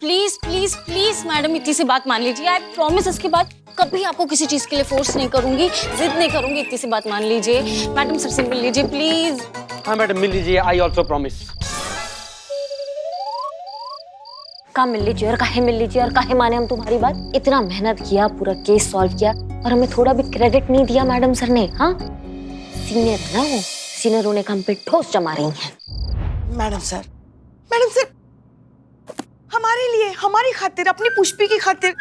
Please please please madam इतनी सी बात मान लीजिए। आई प्रॉमिस इसके बाद कभी आपको किसी चीज के लिए फोर्स नहीं करूंगी, जिद नहीं करूंगी। इतनी सी बात मान लीजिए। मैडम सर से मिल लीजिए प्लीज। हाँ मैडम मिल लीजिए, आई ऑल्सो प्रॉमिस। का मिल लीजिए और काहे मिल लीजिए और काहे माने हम तुम्हारी बात। इतना मेहनत किया, पूरा केस सॉल्व किया और हमें थोड़ा भी क्रेडिट नहीं दिया मैडम सर ने। हाँ सीनियर है ना वो, सीनियर होने का हम पे ठोस जमा रही हैं। मैडम सर हमारे लिए, हमारी खातिर, अपनी पुष्पी की खातिर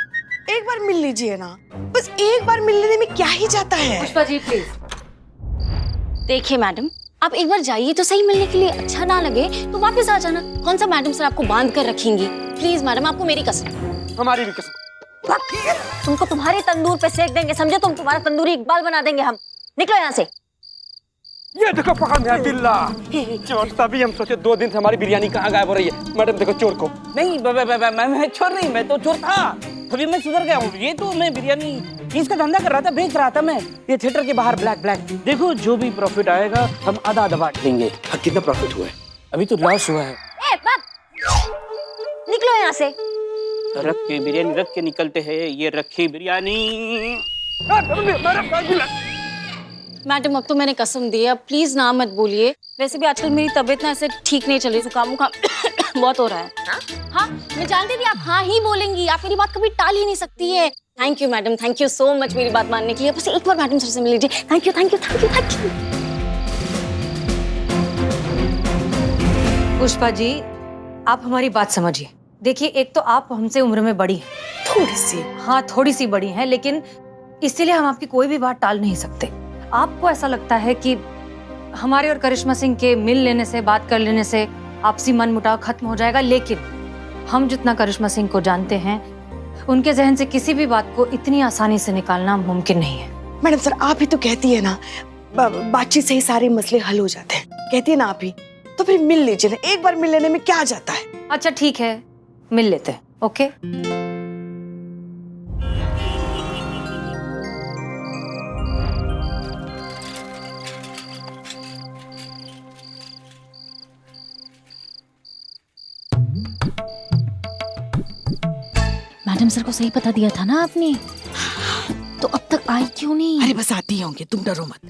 एक बार मिल लीजिए ना। बस एक बार मिल लेने में क्या ही जाता है। पुष्पा जी प्लीज। देखिए मैडम, आप एक बार जाइए तो सही मिलने के लिए। अच्छा ना लगे तो वापस आ जाना। कौन सा मैडम सर आपको बांध कर रखेंगी। प्लीज मैडम, आपको मेरी कसम। हमारी भी कसम। तुमको तुम्हारे तंदूर पे सेक देंगे, समझे तुम। तुम्हारा तंदूरी इकबाल बना देंगे हम। निकलो यहाँ से। ये देखो पकड़ में बिल्ला चोर। तभी हम सोचे 2 दिन से हमारी बिरयानी कहाँ गायब हो रही है। मैडम देखो चोर को। नहीं मैं चोर नहीं, मैं तो चोर था। अभी मैं सुधर गया हूँ। ये तो मैं बिरयानी चीज का धंधा कर रहा था, बेच रहा था मैं। ये थिएटर के बाहर ब्लैक। देखो जो भी प्रॉफिट आएगा हम आधा बांट लेंगे। कितना प्रॉफिट हुआ है? अभी तो लॉस हुआ है। निकलो यहाँ से। रख के बिरयानी रख के निकलते हैं। ये रखी बिरयानी। मैडम अब तो मैंने कसम दी है, अब प्लीज ना मत बोलिए। वैसे भी आजकल मेरी तबीयत ना ऐसे ठीक नहीं चल रही, जुकाम बहुत हो रहा है। हाँ मैं जानती थी आप हाँ ही बोलेंगी। आप मेरी बात कभी टाल ही नहीं सकती है। Thank you madam, thank you so much मेरी बात मानने के लिए। बस एक बार मैडम सर से मिल लीजिए। Thank you thank you thank you thank you. Pushpa ji आप हमारी बात समझिए। देखिए एक तो आप हमसे उम्र में बड़ी हैं, थोड़ी सी। हाँ थोड़ी सी बड़ी हैं, लेकिन इसीलिए हम आपकी कोई भी बात टाल नहीं सकते। आपको ऐसा लगता है कि हमारे और करिश्मा सिंह के मिल लेने से, बात कर लेने से आपसी मन मुटाव खत्म हो जाएगा, लेकिन हम जितना करिश्मा सिंह को जानते हैं, उनके जहन से किसी भी बात को इतनी आसानी से निकालना मुमकिन नहीं है। मैडम सर आप ही तो कहती है ना, बातचीत से ही सारे मसले हल हो जाते हैं, कहती है ना आप ही। तो फिर मिल लीजिए ना, एक बार मिल लेने में क्या जाता है। अच्छा ठीक है, मिल लेते हैं। ओके मैडम सर को सही पता दिया था ना आपने, तो अब तक आई क्यों नहीं? अरे बस आती होंगे, तुम डरो मत।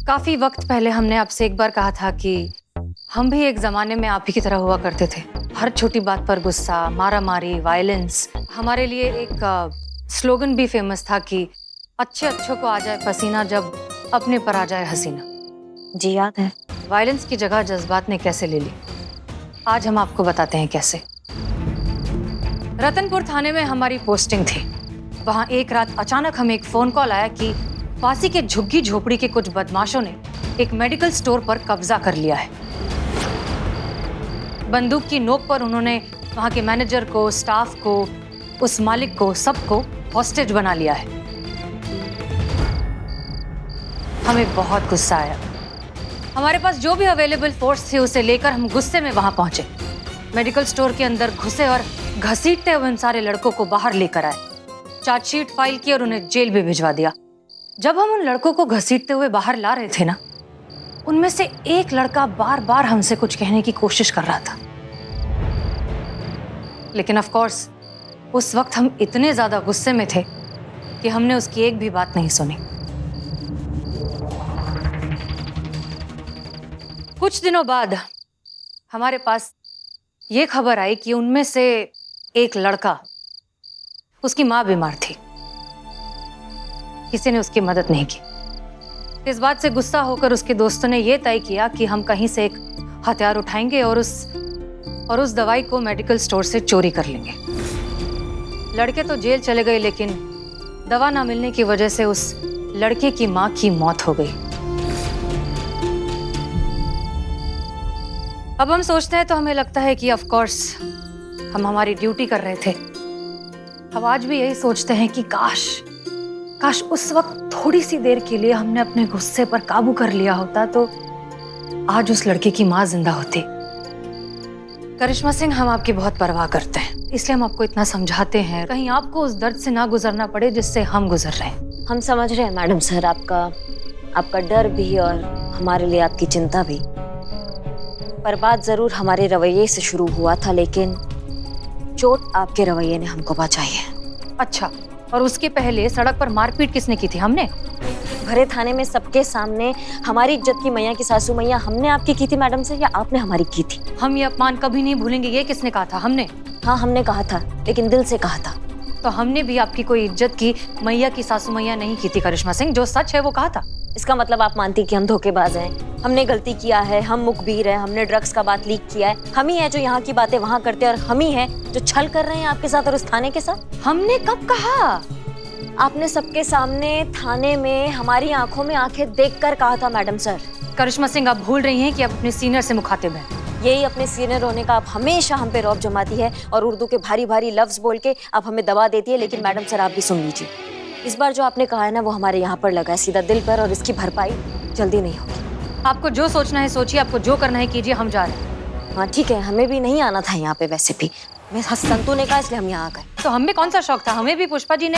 काफी वक्त पहले हमने आपसे एक बार कहा था कि हम भी एक जमाने में आप ही की तरह हुआ करते थे। हर छोटी बात पर गुस्सा, मारामारी, वायलेंस। हमारे लिए एक स्लोगन भी फेमस था कि अच्छे अच्छों को आ जाए पसीना, जब अपने पर आ जाए हसीना। जी याद है। वायलेंस की जगह जज्बात ने कैसे ले ली, आज हम आपको बताते हैं कैसे। रतनपुर थाने में हमारी पोस्टिंग थी। वहां एक रात अचानक हमें एक फोन कॉल आया कि पासी के झुग्गी झोपड़ी के कुछ बदमाशों ने एक मेडिकल स्टोर पर कब्जा कर लिया है। बंदूक की नोक पर उन्होंने वहां के मैनेजर को, स्टाफ को, उस मालिक को, सबको हॉस्टेज बना लिया है। हमें बहुत गुस्सा आया। हमारे पास जो भी अवेलेबल फोर्स थी उसे लेकर हम गुस्से में वहां पहुंचे। मेडिकल स्टोर के अंदर घुसे और घसीटते हुए उन सारे लड़कों को बाहर लेकर आए। चार्जशीट फाइल की और उन्हें जेल भी भिजवा दिया। जब हम उन लड़कों को घसीटते हुए बाहर ला रहे थे ना, उनमें से एक लड़का बार बार हमसे कुछ कहने की कोशिश कर रहा था, लेकिन ऑफ कोर्स उस वक्त हम इतने ज्यादा गुस्से में थे कि हमने उसकी एक भी बात नहीं सुनी। कुछ दिनों बाद हमारे पास ये खबर आई कि उनमें से एक लड़का, उसकी मां बीमार थी, किसी ने उसकी मदद नहीं की। इस बात से गुस्सा होकर उसके दोस्तों ने यह तय किया कि हम कहीं से एक हथियार उठाएंगे और उस दवाई को मेडिकल स्टोर से चोरी कर लेंगे। लड़के तो जेल चले गए, लेकिन दवा ना मिलने की वजह से उस लड़के की मां की मौत हो गई। अब हम सोचते हैं तो हमें लगता है कि ऑफ कोर्स हम हमारी ड्यूटी कर रहे थे। अब आज भी यही सोचते हैं कि काश उस वक्त थोड़ी सी देर के लिए हमने अपने गुस्से पर काबू कर लिया होता आज उस लड़के की माँ जिंदा होती। करिश्मा सिंह, हम आपकी बहुत परवाह करते हैं, इसलिए हम आपको इतना समझाते हैं, कहीं आपको उस दर्द से ना गुजरना पड़े जिससे हम गुजर रहे हैं। हम समझ रहे हैं मैडम सर, आपका डर भी और हमारे लिए आपकी चिंता भी। पर बात जरूर हमारे रवैये से शुरू हुआ था, लेकिन चोट आपके रवैये ने हमको बचाई है। अच्छा, और उसके पहले सड़क पर मारपीट किसने की थी? हमने। भरे थाने में सबके सामने हमारी इज्जत की मैया की सासू मैया हमने आपकी की थी मैडम सर, या आपने हमारी की थी? हम ये अपमान कभी नहीं भूलेंगे। ये किसने कहा था? हमने। हाँ, हमने कहा था, लेकिन दिल से कहा था। तो हमने भी आपकी कोई इज्जत की मैया की सासू मैया नहीं की थी करिश्मा सिंह। जो सच है वो कहा था। इसका मतलब आप मानती कि हम धोखेबाज हैं, हमने गलती किया है, हम मुखबिर हैं, हमने ड्रग्स का बात लीक किया है, हम ही है जो यहाँ की बातें वहाँ करते हैं, और हम ही है जो छल कर रहे हैं आपके साथ और उस थाने के साथ। हमने कब कहा? आपने सबके सामने थाने में हमारी आंखों में आंखें देखकर कहा था मैडम सर। करिश्मा सिंह, आप भूल रही हैं कि आप अपने सीनियर से मुखातिब हैं। यही अपने सीनियर होने का आप हमेशा हम पे रौब जमाती है और उर्दू के भारी भारी लफ्ज बोल के आप हमें दबा देती है। लेकिन मैडम सर, आप भी सुन लीजिए, इस बार जो आपने कहा है ना, वो हमारे यहाँ पर लगा है, सीधा दिल पर, और इसकी भरपाई जल्दी नहीं होगी। आपको जो सोचना है सोचिए, आपको जो करना है कीजिए, हम जा रहे हैं। हाँ ठीक है, हमें भी नहीं आना था यहाँ पे, वैसे भी मैं संतू ने कहा इसलिए हम यहाँ आ गए। तो हमें कौन सा शौक था? हमें भी पुष्पा जी ने।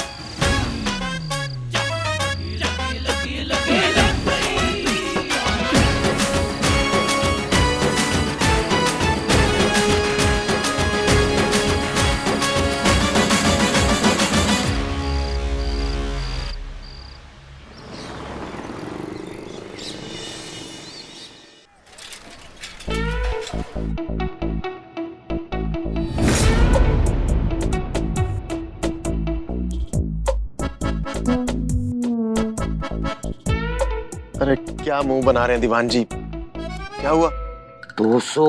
अरे क्या मुंह बना रहे हैं दीवान जी, क्या हुआ? 200।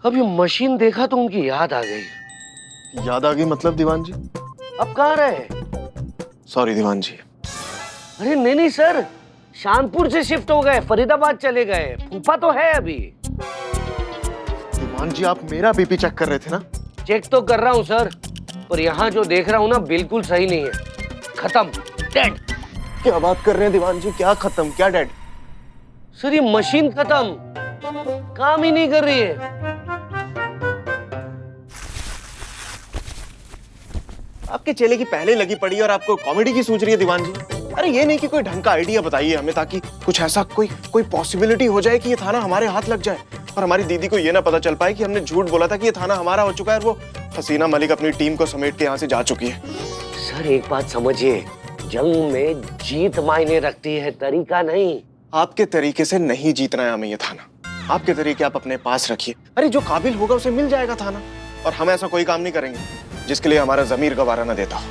अब ये मशीन देखा तो उनकी याद आ गई। याद आ गई मतलब दीवान जी? अब कहाँ रहे? सॉरी दीवान जी। अरे नहीं सर, शानपुर से शिफ्ट हो गए, फरीदाबाद चले गए। फूफा तो है अभी। दीवान जी, आप मेरा बीपी चेक कर रहे थे ना? चेक तो कर रहा हूँ सर, पर यहाँ जो देख रहा हूँ ना, बिल्कुल सही नहीं है। खत्म, डेड। क्या बात कर रहे हैं दीवान जी? क्या खत्म, क्या डेड? सर ये मशीन खत्म, काम ही नहीं कर रही है। आपके चेले की पहले लगी पड़ी और आपको कॉमेडी की सूझ रही है दीवान जी? अरे ये नहीं कि कोई ढंग का आइडिया बताइए हमें, ताकि कुछ ऐसा कोई पॉसिबिलिटी हो जाए कि ये थाना हमारे हाथ लग जाए और हमारी दीदी को ये ना पता चल पाए कि हमने झूठ बोला था कि ये थाना हमारा हो चुका है और वो हसीना मलिक अपनी टीम को समेट के यहाँ से जा चुकी है। सर एक बात समझिए, जंग में जीत मायने रखती है, तरीका नहीं। आपके तरीके से नहीं जीतना है हमें ये थाना, आपके तरीके आप अपने पास रखिए। अरे जो काबिल होगा उसे मिल जाएगा थाना, और हम ऐसा कोई काम नहीं करेंगे जिसके लिए हमारा जमीर गवारा न देता हो।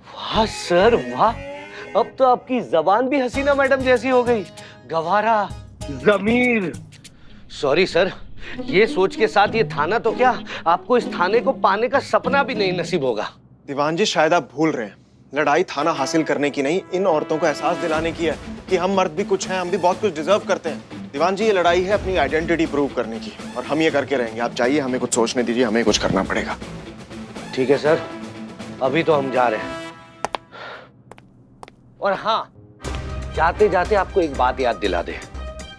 वाह सर वाह, अब तो आपकी जबान भी हसीना मैडम जैसी हो गई। गवारा, जमीर। सॉरी सर, ये सोच के साथ ये थाना तो क्या, आपको इस थाने को पाने का सपना भी नहीं नसीब होगा। दीवान जी शायद आप भूल रहे हैं, लड़ाई थाना हासिल करने की नहीं, इन औरतों को एहसास दिलाने की है कि हम मर्द भी कुछ हैं, हम भी बहुत कुछ डिजर्व करते हैं। दीवान जी ये लड़ाई है अपनी आइडेंटिटी प्रूव करने की, और हम ये करके रहेंगे। आप जाइए, हमें कुछ सोचने दीजिए, हमें कुछ करना पड़ेगा। ठीक है सर, अभी तो हम जा रहे हैं। और हाँ, जाते जाते आपको एक बात याद दिला दे,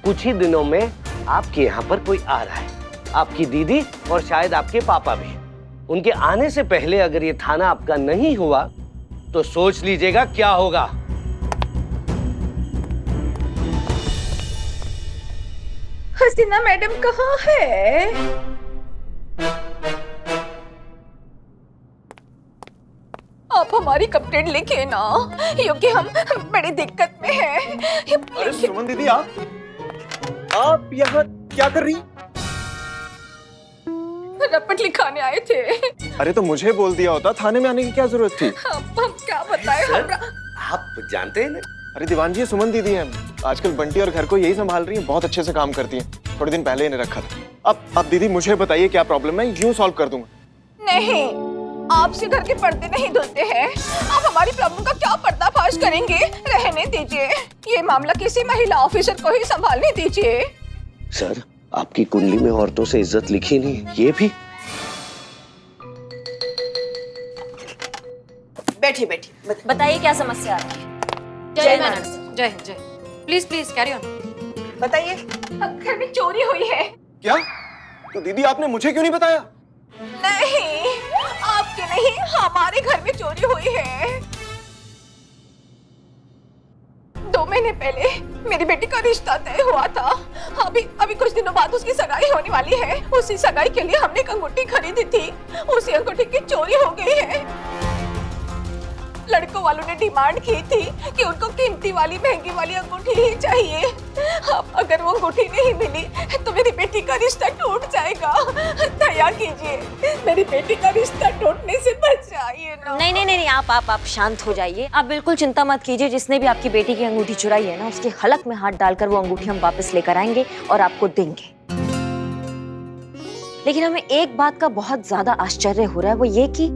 कुछ ही दिनों में आपके यहाँ पर कोई आ रहा है, आपकी दीदी और शायद आपके पापा भी। उनके आने से पहले अगर ये थाना आपका नहीं हुआ तो सोच लीजिएगा क्या होगा। हसीना मैडम कहाँ है? आप हमारी कंप्लेंट लिखिए ना, क्योंकि हम बड़ी दिक्कत में हैं। अरे सुमन दीदी, आप यहाँ क्या कर रही? रपट लिखाने आए थे। अरे तो मुझे बोल दिया होता, थाने में आने की क्या जरूरत थी? हम क्या बताएं? आप जानते हैं ना? अरे दीवान जी, सुमन दीदी हैं, आजकल बंटी और घर को यही संभाल रही हैं, बहुत अच्छे से काम करती हैं। थोड़े दिन पहले इन्हें रखा था। अब दीदी मुझे बताइए क्या प्रॉब्लम है, यूं सॉल्व कर दूंगा। नहीं, आपसे घर के पर्दे नहीं धुलते हैं। आप हमारी प्रॉब्लम का क्या पर्दाफाश करेंगे? रहने दीजिए, ये मामला किसी महिला ऑफिसर को ही संभालने दीजिए। सर, आपकी कुंडली में औरतों से इज्जत लिखी नहीं, ये भी। बैठिए बैठिए, बताइए क्या समस्या आ रही है। जय मैडम, जय जय। Please please carry on. बताइए। घर में चोरी हुई है। क्या? तो दीदी आपने मुझे क्यों नहीं बताया? नहीं, आपके नहीं, हमारे घर में चोरी हुई है। 2 महीने पहले मेरी बेटी का रिश्ता तय हुआ था। अभी कुछ दिनों बाद उसकी सगाई होने वाली है। उसी सगाई के लिए हमने एक अंगूठी खरीदी थी। उसी अंगूठी की चोरी हो गई है। लड़कों वालों ने डिमांड की थी कि उनको कीमती वाली महंगी वाली अंगूठी ही चाहिए। अब अगर वो अंगूठी नहीं मिली तो मेरी बेटी का रिश्ता टूट जाएगा। दया कीजिए, मेरी बेटी का रिश्ता टूटने से बचाइए ना। नहीं नहीं नहीं, आप शांत हो जाइए। आप बिल्कुल चिंता मत कीजिए। जिसने भी आपकी बेटी की अंगूठी चुराई है ना, उसके हलक में हाथ डालकर वो अंगूठी हम वापस लेकर आएंगे और आपको देंगे। लेकिन हमें एक बात का बहुत ज्यादा आश्चर्य हो रहा है, वो ये कि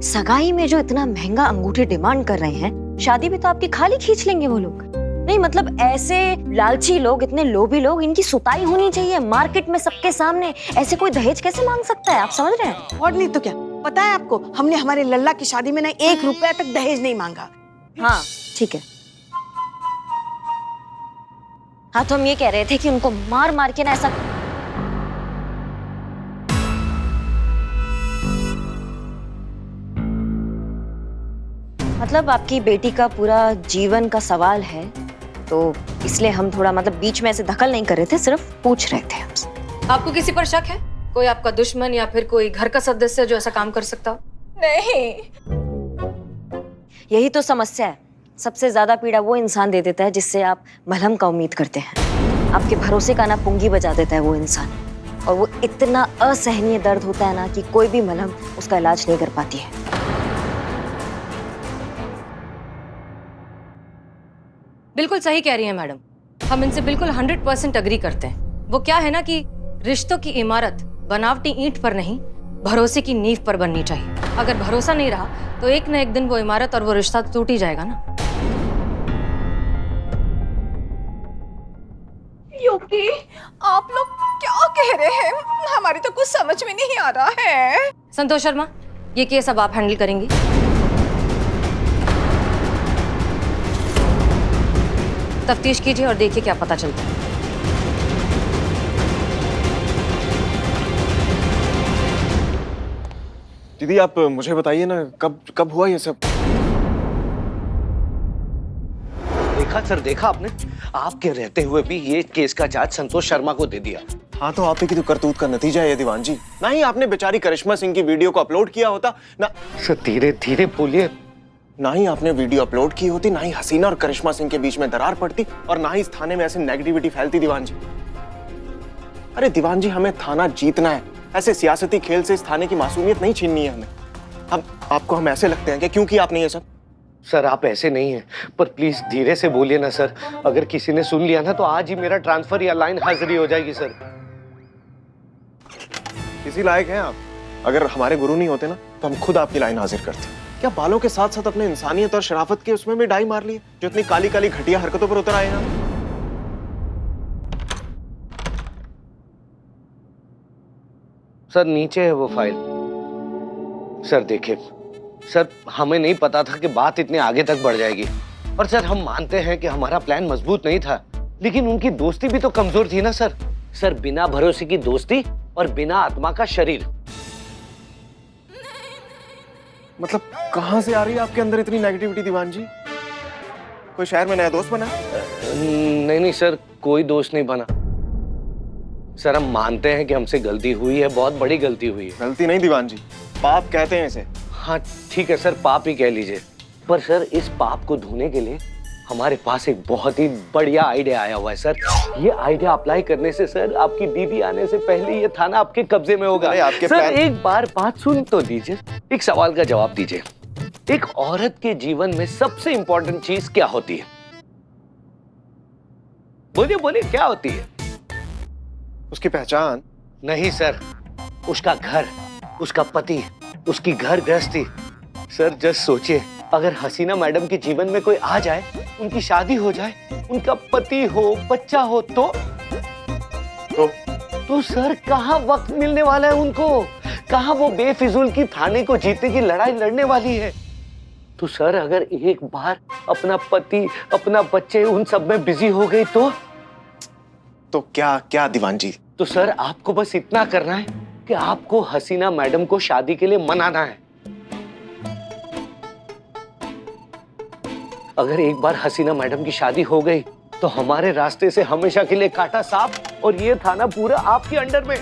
सगाई में जो इतना महंगा अंगूठी डिमांड कर रहे हैं, शादी में तो आपकी खाली खींच लेंगे वो लोग। नहीं मतलब ऐसे लालची लोग, इतने लोभी लोग, इनकी सुताई होनी चाहिए मार्केट में सबके सामने। ऐसे कोई दहेज कैसे मांग सकता है, आप समझ रहे हैं? और नहीं तो क्या, पता है आपको, हमने हमारे लल्ला की शादी में ना 1 रुपया तक दहेज नहीं मांगा। हाँ ठीक है। हाँ तो हम ये कह रहे थे कि उनको मार मार के ना ऐसा मतलब आपकी बेटी का पूरा जीवन का सवाल है, तो इसलिए हम थोड़ा मतलब बीच में ऐसे दखल नहीं कर रहे थे, सिर्फ पूछ रहे थे आपसे। आपको किसी पर शक है? कोई आपका दुश्मन या फिर कोई घर का सदस्य जो ऐसा काम कर सकता हो? नहीं। यही तो समस्या है। सबसे ज्यादा पीड़ा वो इंसान दे देता है जिससे आप मलहम का उम्मीद करते हैं। आपके भरोसे का ना पुंगी बजा देता है वो इंसान, और वो इतना असहनीय दर्द होता है ना कि कोई भी मलहम उसका इलाज नहीं कर पाती है। बिल्कुल सही कह रही हैं मैडम, हम इनसे बिल्कुल 100% अग्री करते हैं। वो क्या है ना कि रिश्तों की इमारत बनावटी ईंट पर नहीं, भरोसे की नींव पर बननी चाहिए। अगर भरोसा नहीं रहा तो एक न एक दिन वो इमारत और वो रिश्ता टूट ही जाएगा ना। युक्ति, आप लोग क्या कह रहे हैं? हमारी तो कुछ समझ में नहीं आ रहा है। संतोष शर्मा, ये केस अब आप हैंडल करेंगी। तफ्तीश कीजिए और देखिए क्या पता चलता है। दीदी आप मुझे बताइए ना, कब हुआ ये सब? देखा सर, देखा आपने? आपके रहते हुए भी ये केस का चार्ज संतोष शर्मा को दे दिया। हाँ तो आप ही की तो करतूत का नतीजा है ये दीवान जी। ना ही आपने बेचारी करिश्मा सिंह की वीडियो को अपलोड किया होता ना। सर धीरे धीरे बोलिए। ना ही आपने वीडियो अपलोड की होती, ना ही हसीना और करिश्मा सिंह के बीच में दरार पड़ती, और ना ही इस थाने में ऐसी नेगेटिविटी फैलती। दीवान जी, अरे दीवान जी, हमें थाना जीतना है। ऐसे सियासती खेल से इस थाने की मासूमियत नहीं छीननी है हमें। अब आपको हम ऐसे लगते हैं कि क्यों किया आपने ये सब? सर आप ऐसे नहीं हैं, पर प्लीज धीरे से बोलिए ना सर। अगर किसी ने सुन लिया ना तो आज ही मेरा ट्रांसफर या लाइन हाजिरी हो जाएगी सर। किसी लायक हैं आप। अगर हमारे गुरु नहीं होते ना तो हम खुद आपकी लाइन हाजिर करते। क्या बालों के साथ साथ अपने इंसानियत और शराफत के उसमें भी डाई मार लिए, जो इतनी काली काली घटिया हरकतों पर उतर आए हैं? सर नीचे है वो फाइल। सर देखिए सर, हमें नहीं पता था कि बात इतने आगे तक बढ़ जाएगी। और सर हम मानते हैं कि हमारा प्लान मजबूत नहीं था, लेकिन उनकी दोस्ती भी तो कमजोर थी ना सर। सर बिना भरोसे की दोस्ती और बिना आत्मा का शरीर। मतलब कहां से आ रही है आपके अंदर इतनी नेगेटिविटी दीवान जी? कोई शहर में नया दोस्त बना? नहीं सर, कोई दोस्त नहीं बना। सर हम मानते हैं कि हमसे गलती हुई है, बहुत बड़ी गलती हुई है। गलती नहीं दीवान जी, पाप कहते हैं इसे। हाँ ठीक है सर, पाप ही कह लीजिए। पर सर इस पाप को धोने के लिए हमारे पास एक बहुत ही बढ़िया आइडिया आया हुआ है सर। ये आइडिया अप्लाई करने से सर आपकी दीदी आने से पहले ये थाना आपके कब्जे में होगा। आपके सर एक बार बात सुन तो लीजिए, एक सवाल का जवाब दीजिए। एक औरत के जीवन में सबसे इंपॉर्टेंट चीज क्या होती है? बोलिए बोलिए, क्या होती है? उसकी पहचान? नहीं सर, उसका घर, उसका पति, उसकी घर गृहस्थी। सर जस्ट सोचिए, अगर हसीना मैडम के जीवन में कोई आ जाए, उनकी शादी हो जाए, उनका पति हो, बच्चा हो, तो सर कहाँ वक्त मिलने वाला है उनको? कहाँ वो बेफिजूल की थाने को जीतने की लड़ाई लड़ने वाली है? तो सर अगर एक बार अपना पति, अपना बच्चे उन सब में बिजी हो गई तो क्या क्या दीवान जी? तो सर आपको बस इतना करना है कि आपको हसीना मैडम को शादी के लिए मनाना है। अगर एक बार हसीना मैडम की शादी हो गई तो हमारे रास्ते से हमेशा के लिए कांटा साफ और ये थाना पूरा आपके अंडर में।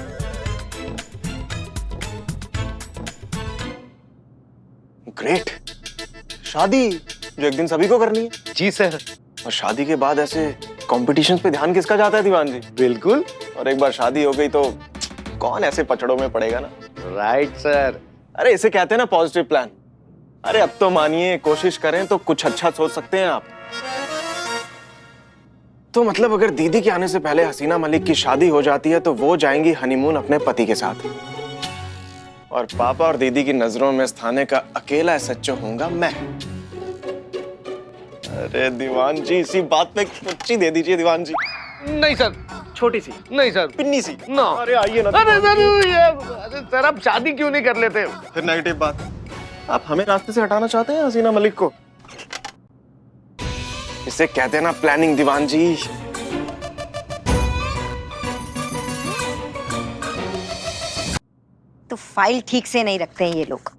ग्रेट। शादी जो एक दिन सभी को करनी है। जी सर। और शादी के बाद ऐसे कॉम्पिटिशंस पे ध्यान किसका जाता है दीवान जी? बिल्कुल। और एक बार शादी हो गई तो कौन ऐसे पचड़ों में पड़ेगा ना। Right sir. अरे इसे कहते हैं ना पॉजिटिव प्लान। अरे अब तो मानिए, कोशिश करें तो कुछ अच्छा सोच सकते हैं आप। तो मतलब अगर दीदी के आने से पहले हसीना मलिक की शादी हो जाती है तो वो जाएंगी हनीमून अपने पति के साथ, और पापा और दीदी की नजरों में इस थाने का अकेला सच्चो होऊंगा मैं। अरे दीवान जी, इसी बात पे कुच्ची दे दीजिए दीवान जी। नहीं सर। छोटी सी? नहीं सर। पिन्नी सी? ना। अरे आइए ना। अरे सर आप शादी क्यों नहीं कर लेते? फिर नेगेटिव बात। आप हमें रास्ते से हटाना चाहते हैं हसीना मलिक को? इसे कहते हैं ना प्लानिंग दीवान जी। तो फाइल ठीक से नहीं रखते हैं ये लोग।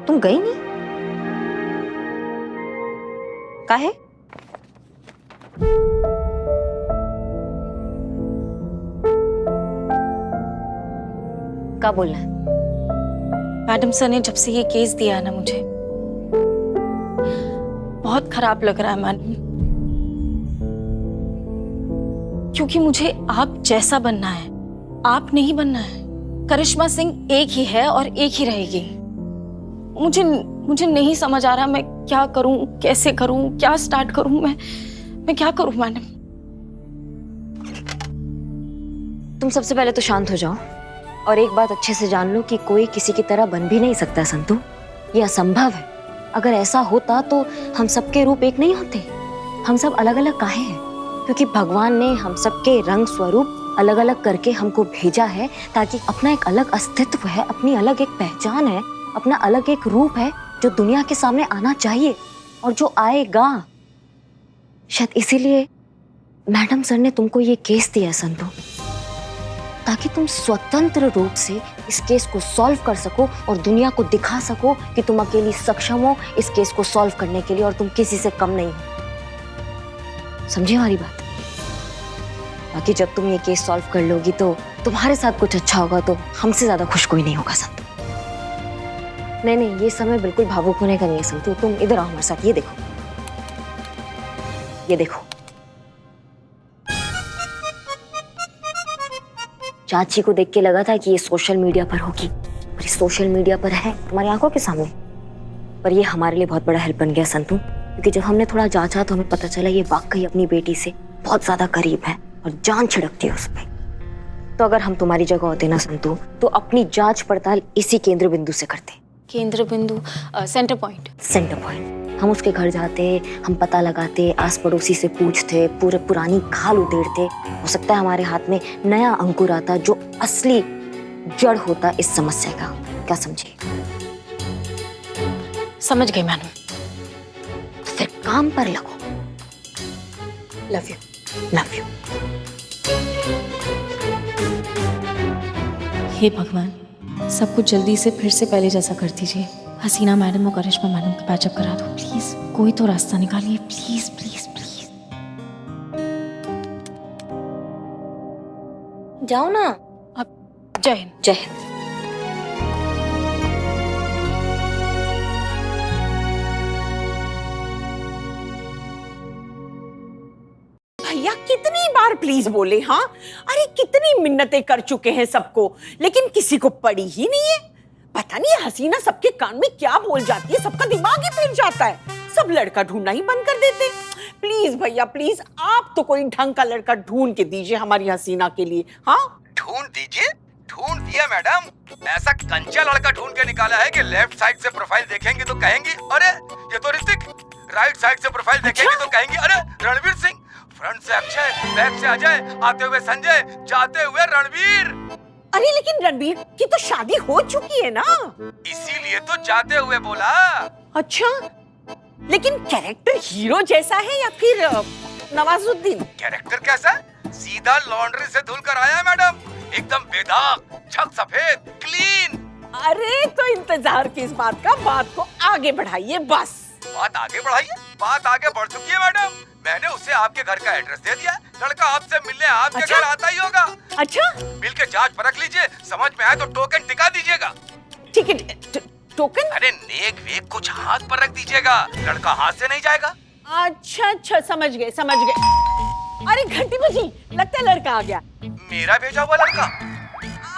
तुम गई नहीं? काहे? क्या बोलना है? मैडम सर ने जब से ये केस दिया है ना, मुझे बहुत खराब लग रहा है मैडम, क्योंकि मुझे आप जैसा बनना है, आप नहीं बनना है। करिश्मा सिंह एक ही है और एक ही रहेगी। मुझे नहीं समझ आ रहा मैं क्या करूं, कैसे करूं, क्या स्टार्ट करूं, मैं क्या करूं मैडम? तुम सबसे पहले तो शांत हो जाओ और एक बात अच्छे से जान लो कि कोई किसी की तरह बन भी नहीं सकता संतू। ये असंभव है। अगर ऐसा होता तो हम सबके रूप एक नहीं होते। हम सब अलग अलग काहे हैं? क्योंकि भगवान ने हम सबके रंग स्वरूप अलग अलग करके हमको भेजा है, ताकि अपना एक अलग अस्तित्व है, अपनी अलग एक पहचान है, अपना अलग एक रूप है जो दुनिया के सामने आना चाहिए और जो आएगा। शायद इसीलिए मैडम सर ने तुमको ये केस दिया है संतू, ताकि तुम स्वतंत्र रूप से इस केस को सॉल्व कर सको और दुनिया को दिखा सको कि तुम अकेली सक्षम हो इस केस को सॉल्व करने के लिए और तुम किसी से कम नहीं हो। समझे हमारी बात? बाकी जब तुम ये केस सॉल्व कर लोगी तो तुम्हारे साथ कुछ अच्छा होगा तो हमसे ज्यादा खुश कोई नहीं होगा संतू। नहीं, ये समय बिल्कुल भावुक होने का नहीं है संतू। तुम इधर आओ हमारे साथ। ये देखो, ये देखो। चाची को देख के लगा था कि ये सोशल मीडिया पर होगी, और ये सोशल मीडिया पर है हमारी आंखों के सामने। पर ये हमारे लिए बहुत बड़ा हेल्प बन गया संतू, क्योंकि जब हमने थोड़ा जांचा तो हमें पता चला ये वाकई अपनी बेटी से बहुत ज्यादा करीब है और जान छिड़कती है उस पर। तो अगर हम तुम्हारी जगह होते ना संतू, तो अपनी जांच पड़ताल इसी केंद्र बिंदु से करते। केंद्र बिंदु, सेंटर पॉइंट। Centre point. हम उसके घर जाते, हम पता लगाते, आस पड़ोसी से पूछते, पूरे पुरानी खाल उधेड़ते। हो सकता है हमारे हाथ में नया अंकुर आता जो असली जड़ होता इस समस्या का। क्या समझे? समझ गई मैडम। तो फिर काम पर लगो। Love you, love you. हे भगवान, सब कुछ जल्दी से फिर से पहले जैसा कर दीजिए। हसीना मैडम और करिश्मा मैडम का पैचअप करा दो प्लीज। कोई तो रास्ता निकालिए प्लीज प्लीज प्लीज। जाओ ना। अब जय हिंद। जय हिंद। भैया कितनी बार प्लीज बोले? हाँ, अरे कितनी मिन्नतें कर चुके हैं सबको, लेकिन किसी को पड़ी ही नहीं है। पता नहीं हसीना सबके कान में क्या बोल जाती है, सबका दिमाग ही फिर जाता है। सब लड़का ढूंढना ही बंद कर देते। प्लीज भैया प्लीज, आप तो कोई ढंग का लड़का ढूंढ के दीजिए हमारी हसीना के लिए। हाँ ढूंढ दीजिए? ढूंढ दिया मैडम। ऐसा कंचा लड़का ढूंढ के निकाला है कि लेफ्ट साइड से प्रोफाइल देखेंगे तो कहेंगे अरे ये तो ऋतिक, राइट साइड से प्रोफाइल देखेंगे तो कहेंगे अरे रणवीर सिंह, फ्रंट से अक्षय, बैक से अजय, आते हुए संजय, जाते हुए रणवीर। अरे लेकिन रणबीर की तो शादी हो चुकी है ना। इसीलिए तो जाते हुए बोला। अच्छा, लेकिन कैरेक्टर हीरो जैसा है या फिर नवाजुद्दीन? कैरेक्टर कैसा? सीधा लॉन्ड्री से धुल कर आया है मैडम, एकदम बेदाग, छक सफेद, क्लीन। अरे तो इंतजार किस बात का, बात को आगे बढ़ाइए बस। बात आगे बढ़ाइए, बात आगे बढ़ चुकी है मैडम। मैंने उसे आपके घर का एड्रेस दे दिया, लड़का आपसे मिलने आपके अच्छा? घर आता ही होगा। अच्छा, मिल के जांच परख लीजिए, समझ में आए तो टोकन टिका दीजिएगा। ठीक है। टोकन? अरे नेक वेक कुछ हाथ पर रख दीजिएगा, लड़का हाथ से नहीं जाएगा। अच्छा, समझ गए। अरे घंटी बजी, लगता है लड़का आ गया। मेरा भेजा हुआ लड़का?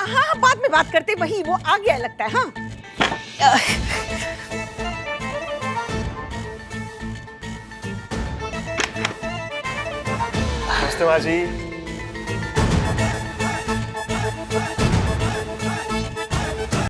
हाँ, बाद में बात करते, वही वो आ गया लगता है। हाँ, नमस्ते माँ जी।